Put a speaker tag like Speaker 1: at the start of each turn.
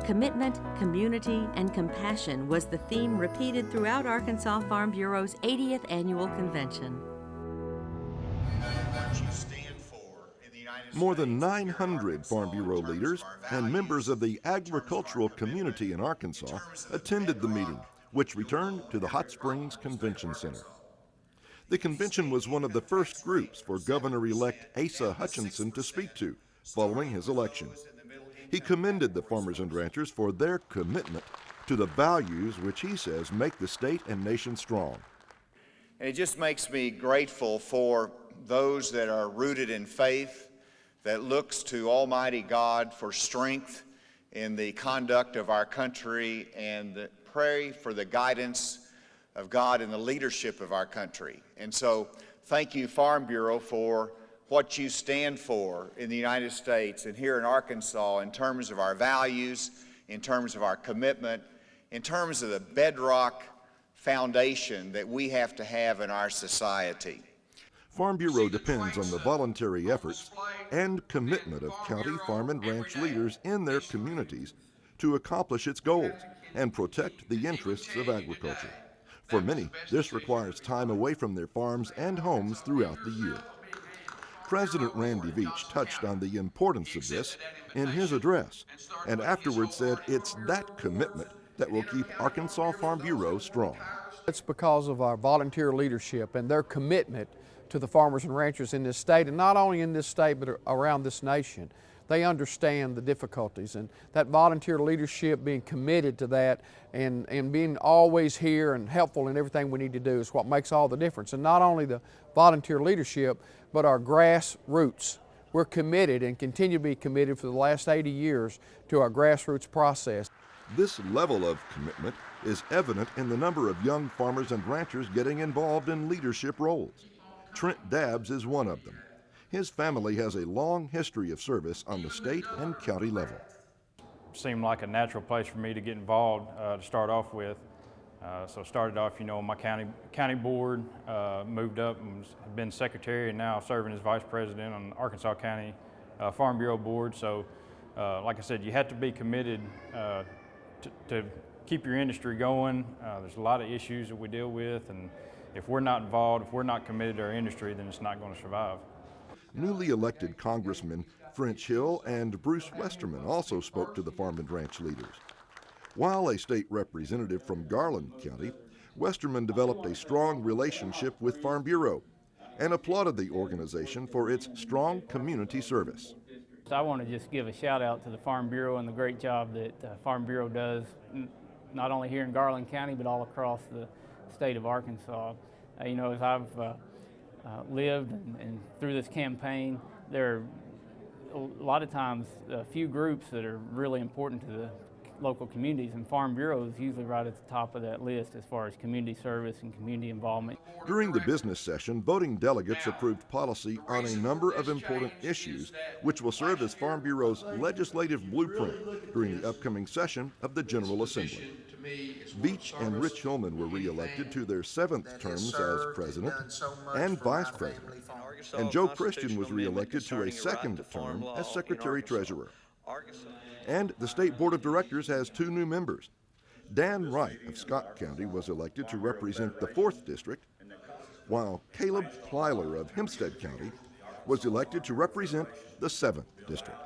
Speaker 1: Commitment, community, and compassion was the theme repeated throughout Arkansas Farm Bureau's 80th annual convention.
Speaker 2: More than 900 Farm Bureau leaders and members of the agricultural community in Arkansas attended the meeting, which returned to the Hot Springs Convention Center. The convention was one of the first groups for Governor-elect Asa Hutchinson to speak to following his election. He commended the farmers and ranchers for their commitment to the values which he says make the state and nation strong.
Speaker 3: And it just makes me grateful for those that are rooted in faith, that looks to Almighty God for strength in the conduct of our country, and that pray for the guidance of God in the leadership of our country. And so thank you, Farm Bureau, for what you stand for in the United States and here in Arkansas in terms of our values, in terms of our commitment, in terms of the bedrock foundation that we have to have in our society.
Speaker 2: Farm Bureau depends on the voluntary efforts and commitment of county farm and ranch leaders in their communities to accomplish its goals and protect the interests of agriculture. For many, this requires time away from their farms and homes throughout the year. President Randy Veach touched on the importance of this in his address, and afterwards said it's that commitment that will keep Arkansas Farm Bureau strong.
Speaker 4: It's because of our volunteer leadership and their commitment to the farmers and ranchers in this state, and not only in this state but around this nation. They understand the difficulties, and that volunteer leadership, being committed to that and being always here and helpful in everything we need to do is what makes all the difference. And not only the volunteer leadership, but our grassroots. We're committed and continue to be committed for the last 80 years to our grassroots process.
Speaker 2: This level of commitment is evident in the number of young farmers and ranchers getting involved in leadership roles. Trent Dabbs is one of them. His family has a long history of service on the state and county level.
Speaker 5: Seemed like a natural place for me to get involved to start off with. So started off, on my county board, moved up and have been secretary, and now serving as vice president on the Arkansas County Farm Bureau board. So like I said, you have to be committed to keep your industry going. There's a lot of issues that we deal with, and if we're not involved, if we're not committed to our industry, then it's not going to survive.
Speaker 2: Newly elected Congressmen French Hill and Bruce Westerman also spoke to the farm and ranch leaders. While a state representative from Garland County, Westerman developed a strong relationship with Farm Bureau and applauded the organization for its strong community service.
Speaker 6: I want to just give a shout out to the Farm Bureau and the great job that Farm Bureau does, not only here in Garland County, but all across the state of Arkansas. As I've lived and through this campaign, there are a lot of times a few groups that are really important to the local communities, and Farm Bureau is usually right at the top of that list as far as community service and community involvement.
Speaker 2: During the business session, voting delegates approved policy on a number of important issues which will serve as Farm Bureau's legislative blueprint during the upcoming session of the General Assembly. Veach and Rich Hillman were re-elected to their 7th terms as president and vice president, and Joe Christian was re-elected to a 2nd term as secretary-treasurer. And the State Board of Directors has 2 new members. Dan Wright of Scott County was elected to represent the 4th District, while Caleb Plyler of Hempstead County was elected to represent the 7th District.